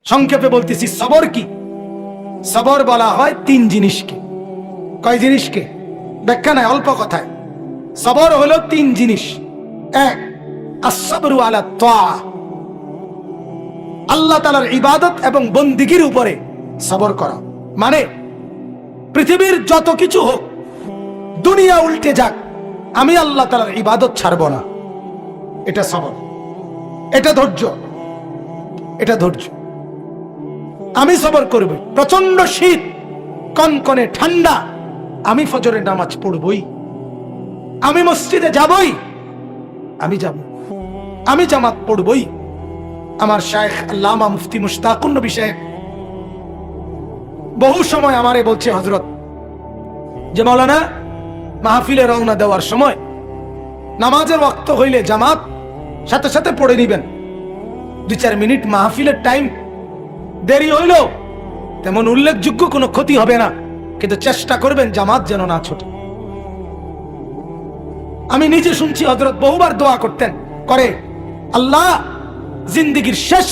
সংক্ষেপে বলতেছি সবর কি। সবর বলা হয় তিন জিনিসকে। কয় জিনিসকে? ব্যাখ্যা নাই, অল্প কথায়। সবর হলো তিন জিনিস। এক, আসসাবরু আলা তাআ, আল্লাহ তাআলার ইবাদত এবং বন্দিগির উপরে সবর করা। মানে পৃথিবীর যত কিছু হোক, দুনিয়া উল্টে যাক, আমি আল্লাহ তাআলার ইবাদত ছাড়ব না। এটা সবর, এটা ধৈর্য, এটা ধৈর্য। আমি সবর করব। প্রচন্ড শীত, কনকনে ঠান্ডা, আমি ফজরের নামাজ পড়বই, আমি মসজিদে যাবই, আমি যাব, আমি জামাত পড়বই। আমার শায়েখ আল্লামা মুফতি মুশতাকুন নবী সাহেব বহু সময় আমারে বলছে, হযরত, যে মাওলানা, মাহফিলে রওনা দেওয়ার সময় নামাজের ওয়াক্ত হইলে জামাত সাথে সাথে পড়ে নিবেন। 2-4 মিনিট মাহফিলের টাইম দেরি হইল তেমন উল্লেখযোগ্য কোনো ক্ষতি হবে না, কিন্তু চেষ্টা করবেন জামাত যেন না ছোটে। আমি নিজে শুনছি হযরত বহুবার দোয়া করতেন, করে, আল্লাহ জিন্দেগীর শেষ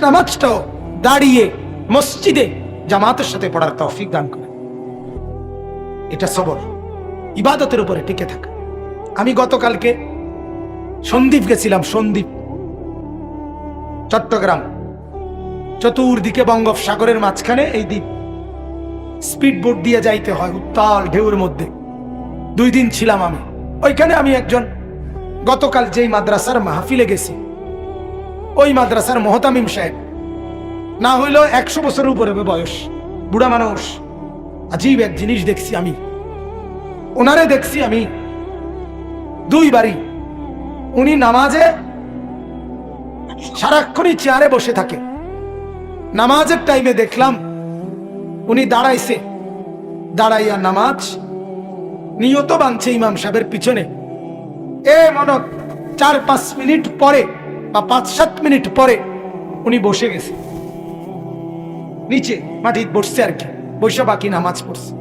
নামাজটাও দাঁড়িয়ে মসজিদে জামাতের সাথে পড়ার তৌফিক দান করে। এটা সবর, ইবাদতের উপরে টিকে থাকা। আমি গতকালকে সন্দ্বীপ গেছিলাম, সন্দ্বীপ, চট্টগ্রাম। চতুর্দিকে বঙ্গোপসাগরের মাঝখানে এই দ্বীপ, স্পিড বোট দিয়ে যাইতে হয় উত্তাল ঢেউর মধ্যে। 2 দিন ছিলাম আমি ওইখানে। আমি একজন গতকাল যেই মাদ্রাসার মাহফিলে গেছি, ওই মাদ্রাসার মোহতামিম সাহেব, না হইলেও 100 বছরের উপরে বয়স, বুড়া মানুষ। আজীব এক জিনিস দেখছি আমি, ওনারে দেখছি আমি 2 বারই। উনি নামাজে সারাক্ষণই চেয়ারে বসে থাকে। নামাজের টাইমে দেখলাম উনি দাঁড়াইছে, দাঁড়াইয়া নামাজ নিয়ত বাঁধছে ইমাম সাহেবের পিছনে। মনে 4-5 মিনিট পরে বা 5-7 মিনিট পরে উনি বসে গেছে, নিচে মাটিতে বসছে আর কি, বসে বাকি নামাজ পড়ছে।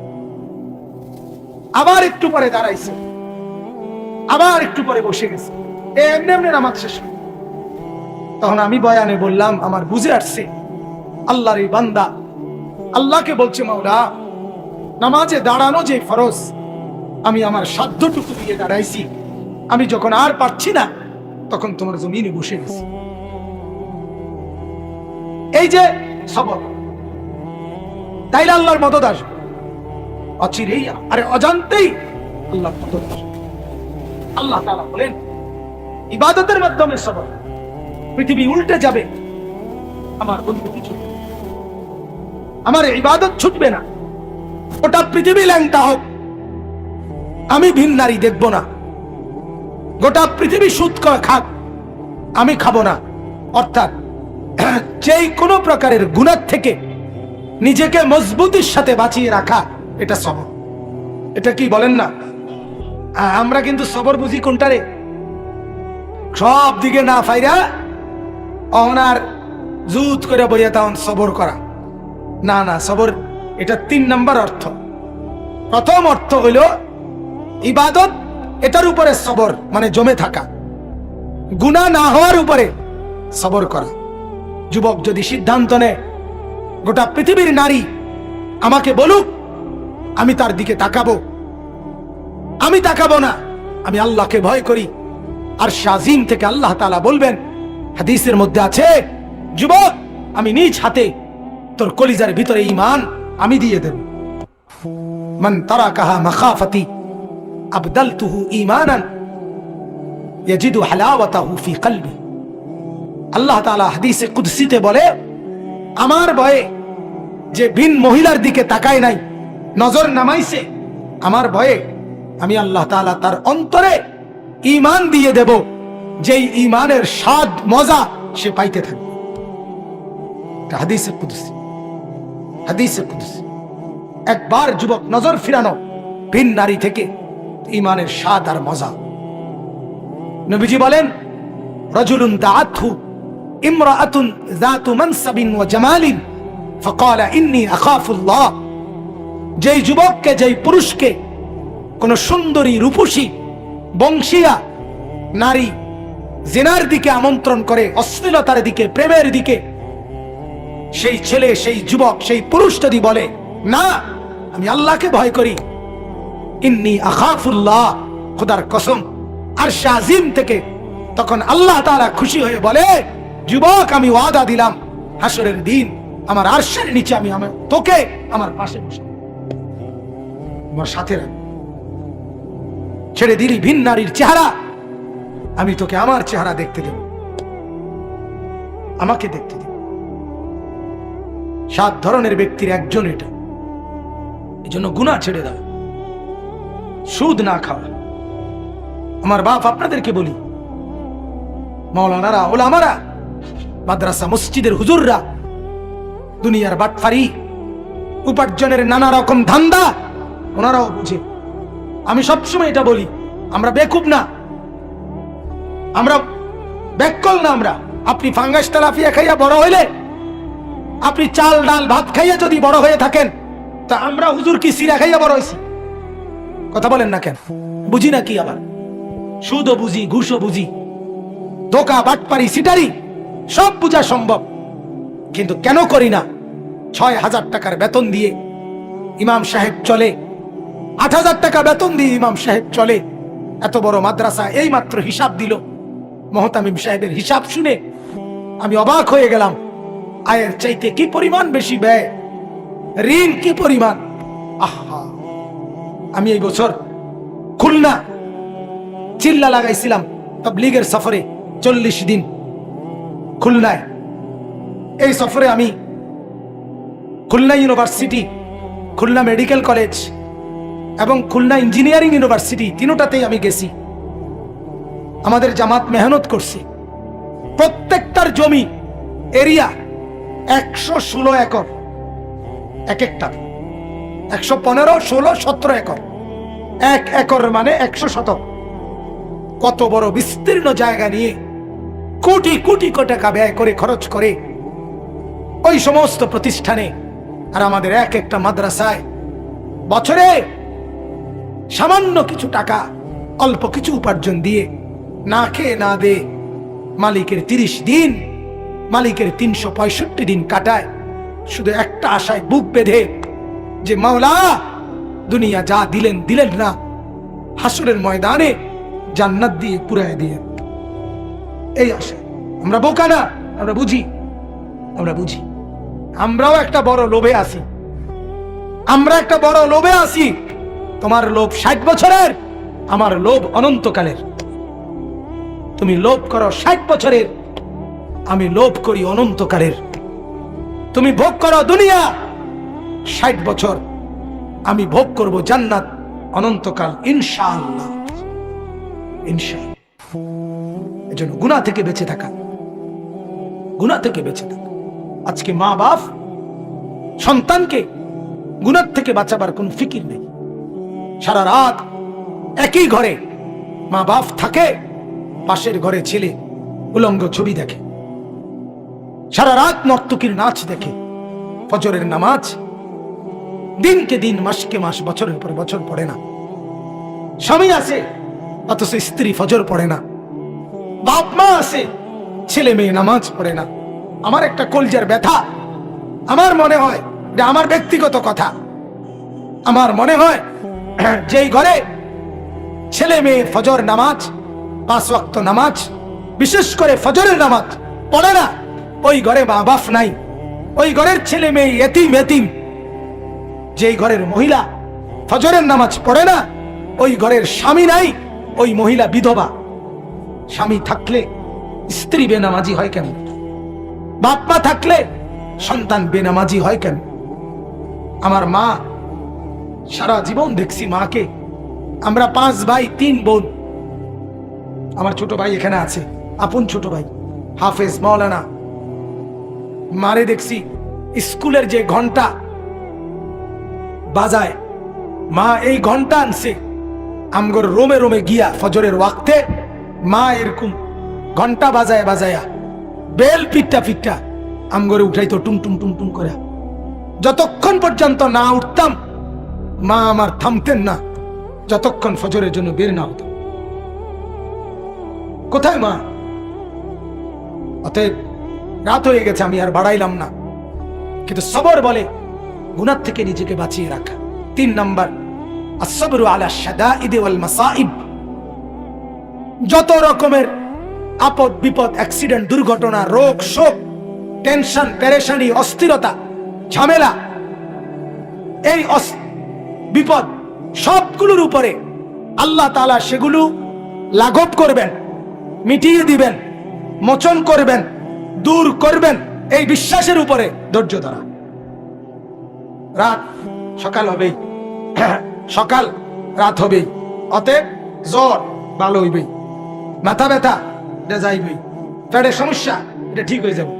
আবার একটু পরে দাঁড়াইছে, আবার একটু পরে বসে গেছে। এমনি এমনি নামাজ শেষ। তখন আমি বয়ানে বললাম, আমার বুঝে আসছে আল্লাহর এই বান্দা আল্লাহকে বলছে, মাওলা, নামাজে দাঁড়ানো যে ফরজ, আমি আমার সাধ্যটুকু দিয়ে দাঁড়াইছি, আমি যখন আর পারছি না তখন তোমার জমিনে বসে গেছি। এই যে সবর, তাইলে আল্লাহর মদদ আসবে অচিরেই, আরে অজান্তেই আল্লাহর মদদ আসবে। আল্লাহ তাআলা বলেন, ইবাদতের মাধ্যমে সবর। পৃথিবী উল্টে যাবে, আমার বন্ধু কিছু, আমার ইবাদত ছুটবে না। ওটা পৃথিবী ল্যাংটা হোক, আমি ভিন নারী দেখব না। গোটা পৃথিবী সুদ করে খাক, আমি খাবো না। অর্থাৎ যেই কোনো প্রকারের গুনাহ থেকে নিজেকে মজবুতির সাথে বাঁচিয়ে রাখা, এটা সবর। এটা কি বলেন না? আমরা কিন্তু সবর বুঝি কোনটারে? সব দিকে না ফাইরা অনার জুত করে বইয়া তখন সবর করা। না না, সবর এটা 3 নাম্বার অর্থ। প্রথম অর্থ হইল ইবাদত, এটার উপরে সবর মানে জমে থাকা, গুনাহ না হওয়ার উপরে সবর করা। যুবক যদি সিদ্ধান্ত নেয়, গোটা পৃথিবীর নারী আমাকে বলুক, আমি তার দিকে তাকাবো, আমি তাকাবো না, আমি আল্লাহকে ভয় করি। আর শাজিম থেকে আল্লাহ তাআলা বলবেন, হাদিসের মধ্যে আছে, যুবক, আমি নিজ হাতে তোর কলিজার ভিতরে ঈমান আমি দিয়ে দেব। মান তারাকাহা মাখাফাতি আবদালতুহু ঈমানান ইয়াজিদু হালাওয়াতাহু ফি কলবি। আল্লাহ তাআলা হাদিসে কুদসিতে বলে, আমার ভয়ে যে ভিন মহিলার দিকে তাকায় নাই, নজর নামাইছে, আমার ভয়ে আমি আল্লাহ তাআলা তার অন্তরে ঈমান দিয়ে দেব, যেই ঈমানের স্বাদ মজা সে পাইতে থাকবে। হাদিসে কুদসি, হাদিসে কুদসি। একবার যুবক নজর ফিরানো ভিন নারী থেকে, ঈমানের স্বাদ আর মজা। নবীজি বলেন, রাজুলুন দাআতহু ইমরাআতুন যাতু মানসাবিন ওয়া জামালিন ফাকালা ইন্নী আখাফুল্লাহ। যেই যুবককে, যেই পুরুষকে কোন সুন্দরী, রূপসী, বংশীয়া নারী জিনার দিকে আমন্ত্রণ করে, অশ্লীলতার দিকে, প্রেমের দিকে, সেই ছেলে, সেই যুবক, সেই পুরুষ যদি বলে না আমি আল্লাহকে ভয় করি, ইন্নী আখাফুল্লাহ, খোদার কসম, আরশে আজিম থেকে তখন আল্লাহ তাআলা খুশি হয়ে বলে, যুবক আমি ওয়াদা দিলাম হাসরের দিন আমার আরশের নিচে আমি তোকে আমার পাশে বসে আমার সাথে রাখ, ছেড়ে দিলি ভিন নারীর চেহারা, আমি তোকে আমার চেহারা দেখতে দেব, আমাকে দেখতে দেব। 7 ধরনের ব্যক্তির একজন এটা। এই জন্য গুনাহ ছেড়ে দাও, সুদ না খাওয়া। আমার বাপ আপনাদেরকে বলি, মাওলানারা, ওলামারা, মাদ্রাসা মসজিদের হুজুররা, দুনিয়ার বাটফারি, উপার্জনের নানা রকম ধান্দা ওনারাও বুঝে। আমি সবসময় এটা বলি, আমরা বেকুব না, আমরা ব্যাককল না। আমরা, আপনি ফাঙ্গাস তেলাপিয়া খাইয়া বড় হইলে, আপনি চাল ডাল ভাত খাইয়া যদি বড় হয়ে থাকেন, তা আমরা হুজুর কি সিরা খাইয়া বড় হয়েছি? কথা বলেন না কেন? বুঝি না কি? আবার সুদও বুঝি, ঘুষও বুঝি, ধোকা, বাটপারি, সিটারি সব বুঝা সম্ভব, কিন্তু কেন করি না? 6,000 টাকার বেতন দিয়ে ইমাম সাহেব চলে, 8,000 টাকা বেতন দিয়ে ইমাম সাহেব চলে। এত বড় মাদ্রাসা এই মাত্র হিসাব দিল, মোহতামিম সাহেবের হিসাব শুনে আমি অবাক হয়ে গেলাম। আয়ের চাইতে কি পরিমাণ বেশি ব্যয়, ঋণ কি পরিমাণ! আহা, আমি এই বছর খুলনা চিল্লা লাগাইছিলাম তাবলীগের সফরে, 40 দিন খুলনায়। এই সফরে আমি Khulna university, Khulna medical college এবং খুলনা ইঞ্জিনিয়ারিং ইউনিভার্সিটি, তিনটাতেই আমি গেছি। আমাদের জামাত মেহনত করছে। প্রত্যেকটার জমি এরিয়া 116 একর, এক একটা 115, 16, 17 একর। 1 একর মানে 100 শতক। কত বড় বিস্তীর্ণ জায়গা নিয়ে কোটি কোটি টাকা ব্যয় করে, খরচ করে ওই সমস্ত প্রতিষ্ঠানে। আর আমাদের এক একটা মাদ্রাসায় বছরে সামান্য কিছু টাকা, অল্প কিছু উপার্জন দিয়ে না খেয়ে না দে মালিকের 30 দিন, মালিকের 365 দিন কাটায় শুধু একটা আশায় বুক বেঁধে যে মাওলা দুনিয়া যা দিলেন দিলেন না, হাসরের ময়দানে জান্নাত দিয়ে পুরায় দিয়ে। এই আশা। আমরা বোকা না, আমরা বুঝি, আমরা বুঝি। আমরাও একটা বড় লোভে আছি, আমরা একটা বড় লোভে আছি। তোমার লোভ 60 বছরের, আমার লোভ অনন্তকালের। তুমি লোভ করো 60 বছরের, আমি লোভ করি অনন্তকালের। তুমি ভোগ করো দুনিয়া 60 বছর, আমি ভোগ করব জান্নাত অনন্তকাল, ইনশাআল্লাহ, ইনশাআল্লাহ। এজন্য গুনাহ থেকে বেঁচে থাকা, গুনাহ থেকে বেঁচে থাকা। আজকে মা বাপ সন্তানকে গুনাহ থেকে বাঁচাবার কোন ফিকির নেই। সারা রাত একই ঘরে মা বাপ থাকে, পাশের ঘরে ছেলে উলঙ্গ ছবি দেখে, সারা রাত নর্তকীর নাচ দেখে, ফজরের নামাজ দিনকে দিন, মাসকে মাস, বছরের পর বছর পড়ে না। স্বামী আছে অথচ স্ত্রী ফজর পড়ে না। বাপ মা আছে, ছেলে মেয়ে নামাজ পড়ে না। আমার একটা কলজার ব্যথা, আমার মনে হয়, এটা আমার ব্যক্তিগত কথা, আমার মনে হয় যেই ঘরে ছেলে মেয়ে ফজর নামাজ, 5 ওয়াক্ত নামাজ, বিশেষ করে ফজরের নামাজ পড়ে না, ওই ঘরে মা বাপ নাই, ওই ঘরের ছেলে মেয়ে এতিম এতিম। যেই ঘরের মহিলা ফজরের নামাজ পড়ে না, ওই ঘরের স্বামী নাই, ওই মহিলা বিধবা। স্বামী থাকলে স্ত্রী বেনামাজি হয় কেন? বাপ মা থাকলে সন্তান বেনামাজি হয় কেন? আমার মা, সারা জীবন দেখছি মাকে। আমরা 5 ভাই 3 বোন। আমার ছোট ভাই এখানে আছে, আপন ছোট ভাই হাফেজ মাওলানা। মারে দেখছি স্কুলের যে ঘন্টা বাজায়, মা এই ঘন্টা আনছে আমগর রোমে রোমে গিয়া ফজরের ওয়াক্তে, মা এরকম ঘন্টা বাজায় বাজায়া বেল পিটটা পিটটা আমগরে উঠাইতো টুম টুম টুম টুম করে। যতক্ষণ পর্যন্ত না উঠতাম মা আমার থামতেন না, যতক্ষণ ফজরের জন্য বের না হতো। কোথায় মা? অতএব রাত হয়ে গেছে, আমি আর বাড়াইলাম না, কিন্তু সবর বলে গুনাহ থেকে নিজেকে বাঁচিয়ে রাখা। 3 নাম্বার, আসসাবরু আলা শাদাইদ ওয়াল মাসাইব। যত রকমের আপদ বিপদ, অ্যাক্সিডেন্ট, দুর্ঘটনা, রোগ শোক, টেনশন, পেরেশানি, অস্থিরতা, ঝামেলা, এই বিপদ সবগুলোর উপরে আল্লাহ তাআলা সেগুলো লাঘব করবেন, মিটিয়ে দিবেন, মোচন করবেন, দূর করবেন, এই বিশ্বাসের উপরে ধৈর্য ধরা। রাত সকাল হবেই, সকাল রাত হবেই, অতএব জ্বর ভালো হইবেই, মাথা ব্যথা এটা যাইবেই, পেটের সমস্যা এটা ঠিক হয়ে যাবে,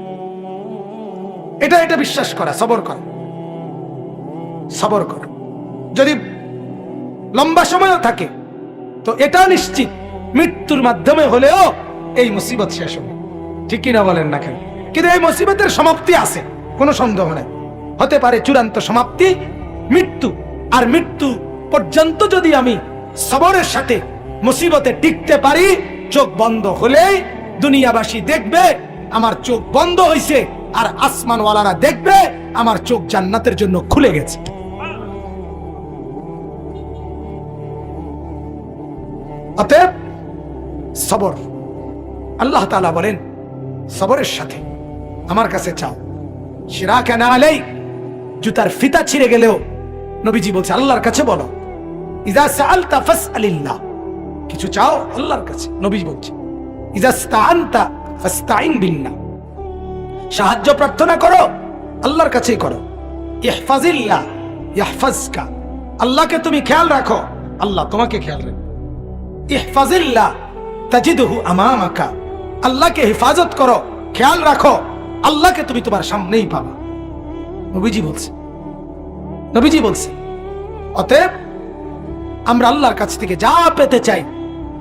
এটা বিশ্বাস করা, সবর করা, সবর করা। যদি লম্বা সময়ও থাকে তো এটা নিশ্চিত মৃত্যুর মাধ্যমে হলেও এই মুসিবত শেষ হবে। ঠিক কিনা বলেন না কেন? কিন্তু এই মুসিবতের সমাপ্তি আছে, কোনো সন্দেহ নেই। হতে পারে চূড়ান্ত সমাপ্তি মৃত্যু, আর মৃত্যু পর্যন্ত যদি আমি সবরের সাথে মুসিবতে টিকতে পারি, চোখ বন্ধ হলেই দুনিয়াবাসী দেখবে আমার চোখ বন্ধ হয়েছে, আর আসমানওয়ালারা দেখবে আমার চোখ জান্নাতের জন্য খুলে গেছে। অতএব সবর, আল্লাহ তাআলা বলেন সবরের সাথে আমার কাছে চাও। শিরাকানা আলাই, জুতার ফিতা ছিঁড়ে গেলেও নবীজি বলছে আল্লাহর কাছে বলো। ইযা সাআলতা ফাসআলিল্লাহ, কিছু চাও আল্লাহর কাছে, নবীজি বলছে। ইযা ইসতাআনতা ফাসতাইন বিল্লাহ, সাহায্য প্রার্থনা করো আল্লাহর কাছেই করো। ইহফাজিল্লাহ ইয়াহফাজকা, আল্লাহকে তুমি খেয়াল রাখো, আল্লাহ তোমাকে খেয়াল রাখবে। ইহফাজিল্লাহ তাজিদহু আমামাকা, আল্লাহকে হেফাজত করো, খেয়াল রাখো, আল্লাহকে তুমি তোমার সামনেই পাবা। নবীজি বলছে, নবীজি বলছে। অতএব আমরা আল্লাহর কাছ থেকে যা পেতে চাই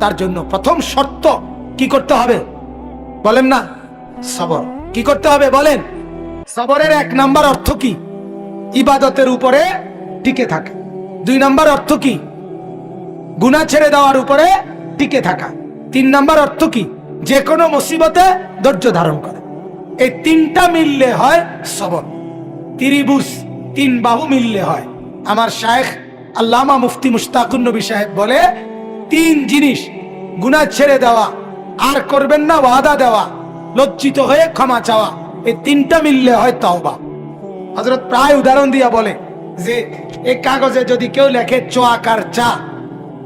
তার জন্য প্রথম শর্ত কি করতে হবে বলেন না? সবর। কি করতে হবে বলেন? সবরের 1 নাম্বার অর্থ কি? ইবাদতের উপরে টিকে থাকা। 2 নাম্বার অর্থ কি? গুনাহ ছেড়ে দেওয়ার উপরে টিকে থাকা। 3 নাম্বার অর্থ কি? যে কোনো মুসিবতে ধৈর্য ধারণ করা। এই 3টা মিললে হয় সবর। ত্রিভুজ, 3 বাহু মিললে হয়। আমার শায়েখ আল্লামা মুফতি মুশতাকুন নবী সাহেব বলে 3 জিনিস, গুনাহ ছেড়ে দেওয়া, আর করবেন না ওয়াদা দেওয়া, লজ্জিত হয়ে ক্ষমা চাওয়া, এই 3টা মিললে হয় তওবা। হযরত প্রায় উদাহরণ দিয়া বলে যে এই কাগজে যদি কেউ লেখে চ আকার চা,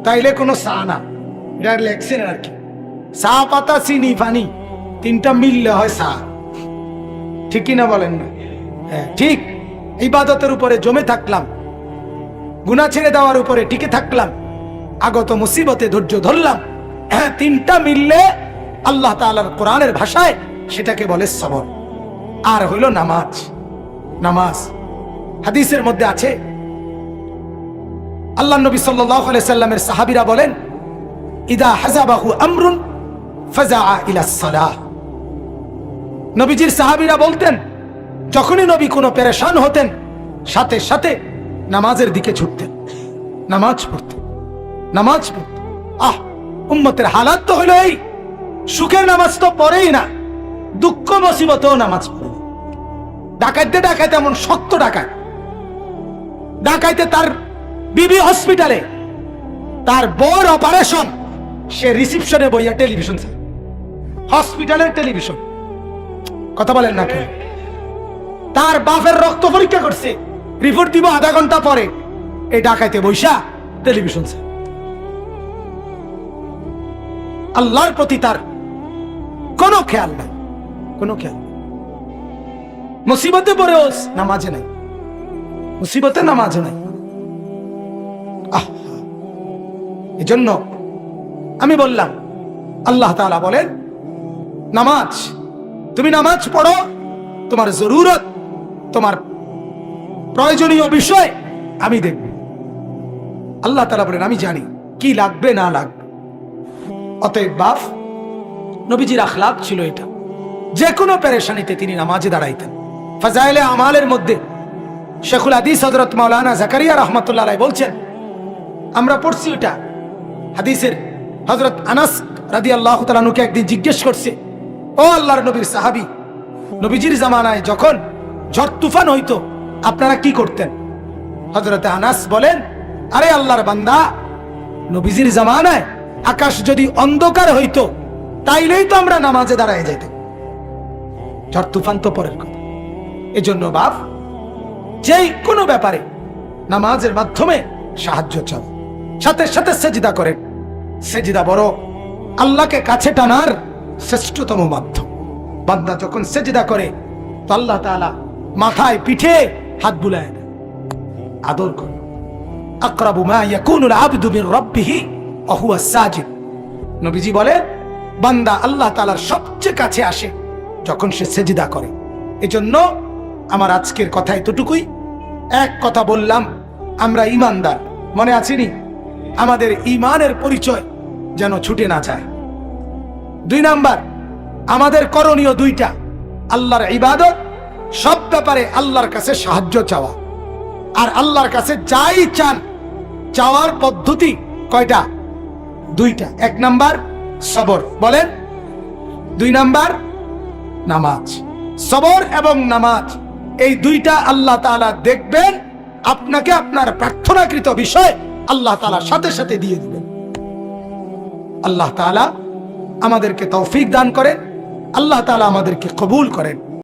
তাইলে কোনো চা না, এটা লেখছেন আর কি, চা পাতা চিনি পানি, 3টা মিললে হয় চা। ঠিক কিনা বলেন না? হ্যাঁ ঠিক। ইবাদতের উপরে জমে থাকলাম, গুনাহ ছেড়ে দেওয়ার উপরে টিকে থাকলাম, আগত মুসিবতে ধৈর্য ধরলাম, হ্যাঁ 3টা মিললে আল্লাহ তাআলার কোরআনের ভাষায় সেটাকে বলে সবর। আর হইল নামাজ। নামাজ হাদিসের মধ্যে আছে, আল্লাহ নবী সাল্লাল্লাহু আলাইহি সাল্লামের সাহাবীরা বলেন ইদা হাযাবাহু আমরুন ফাযাআ ইলাস সালাহ। নবীজির সাহাবীরা বলতেন যখনই নবী কোনো পেরেশান হতেন সাথে সাথে নামাজের দিকে ছুটতেন, নামাজ পড়তেন, নামাজ পড়তেন। উম্মতের হালাত তো হলো এই, সুখের নামাজ তো পড়েই না, দুঃখ মুসিবতেও নামাজ পড়ে। ডাকাইতে ডাকাইতে এমন শক্ত ডাকায়, ডাকাইতে তার বিবি হসপিটালে, তার বড় অপারেশন, সে রিসিপশনে বইয়া টেলিভিশন, হসপিটালের টেলিভিশন, কথা বলেন না কেন? তার বাপের রক্ত পরীক্ষা করছে, রিপোর্ট দিব আধা ঘন্টা পরে, এই ডাকাইতে বইসা টেলিভিশন। আল্লাহর প্রতি তার কোনো খেয়াল নাই, কোনো খেয়াল। মুসিবতে পড়েও নামাজে নাই, মুসিবতে নামাজে নাই। এজন্য আমি বললাম আল্লাহ তাআলা বলেন নামাজ, তুমি নামাজ পড়ো, তোমার জরুরত, তোমার প্রয়োজনীয় বিষয় আমি দেখব। আল্লাহ তাআলা বলেন আমি জানি কি লাগবে না লাগবে। অতএব বাপ নবীজির আখলাক ছিল এটা, যে কোনো পেরেশানিতে তিনি নামাজে দাঁড়াইতেন। ফাজাইলে আমালের মধ্যে শেখুল হাদিস হযরত মাওলানা জাকারিয়া রাহমাতুল্লাহ আলাইহি বলছেন, আমরা পড়ছি এটা হাদিসের, হযরত আনাস রাদিয়াল্লাহু তাআলা আনহুকে একদিন জিজ্ঞেস করছে ও আল্লাহর নবীর সাহাবী, নবীজির জামানায় যখন ঝড় তুফান হইতো আপনারা কি করতেন? হযরতে আনাস বলেন, আরে আল্লাহর বান্দা, নবীজির জামানায় আকাশ যদি অন্ধকার হইতো তাইলেই তো আমরা নামাজে দাঁড়ায় যাইতাম। ঝড় তুফান তো পরের কথা। এজন্য বাপ, যেই কোনো ব্যাপারে নামাজের মাধ্যমে সাহায্য চান, সাথে সাথে সেজদা করেন। সেজদা বড় আল্লাহকে কাছে টানার শ্রেষ্ঠতম মাধ্যম। বান্দা যখন সেজদা করে তো আল্লাহ তাআলা মাথায় পিঠে হাত বুলায় দেয়, আদর করে। আকরাবু মা ইয়াকুনুল আবদু মির রাব্বিহি ওয়া হুয়া সাজিদ। নবীজি বলে, বান্দা আল্লাহ তাআলার সবচেয়ে কাছে আসে যখন সে সেজদা করে। এজন্য আমার আজকের কথা এতটুকুই। এক কথা বললাম, আমরা ঈমানদার, মনে আছেনি? আমাদের ঈমানের পরিচয় যেন ছুটে না যায়। 2 নাম্বার, আমাদের করণীয় 2টা। আল্লাহর ইবাদত, সব ব্যাপারে আল্লাহর কাছে সাহায্য চাওয়া। আর আল্লাহর কাছে যাই চান, চাওয়ার পদ্ধতি কয়টা? 2টা। 1 নাম্বার সবর, বলেন। 2 নাম্বার নামাজ। সবর এবং নামাজ, এই 2টা আল্লাহ তাআলা দেখবেন, আপনাকে আপনার প্রার্থনাকৃত বিষয় আল্লাহ তাআলা সাথে সাথে দিয়ে দিবেন। আল্লাহ তাআলা আমাদেরকে তৌফিক দান করেন, আল্লাহ তাআলা আমাদেরকে কবুল করেন।